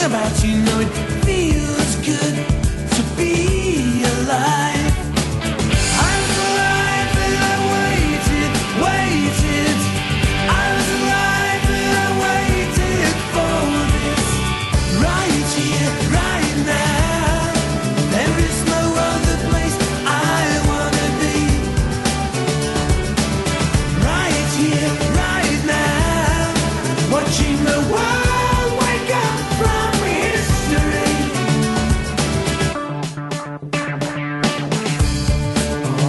About you know it feels good to be alive. I was alive and I waited. I was alive and I waited for this. Right here, right now. There is no other place I wanna be. Right here, right now. Watching the world wake up from history.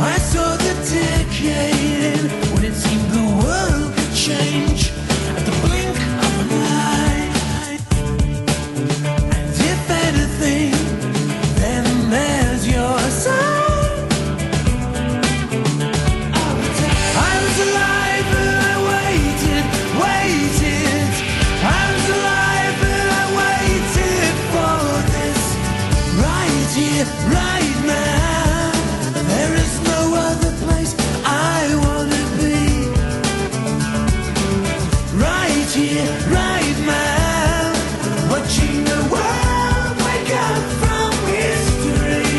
I saw the decade when it seemed the world could change at the blink of an eye. And if anything, then there's your sign. I was alive and I waited. I was alive and I waited for this. Right here, right now. There is no other place I wanna be. Right here, right now. Watching the world wake up from history.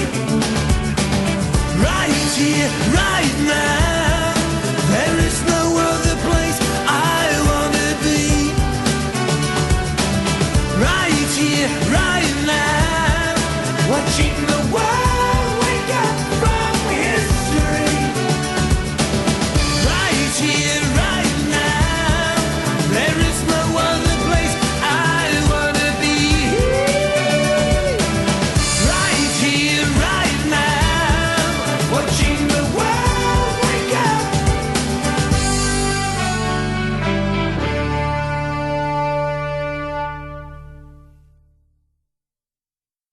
Right here, right now. There is no other place I wanna be. Right here, right now. Watching the world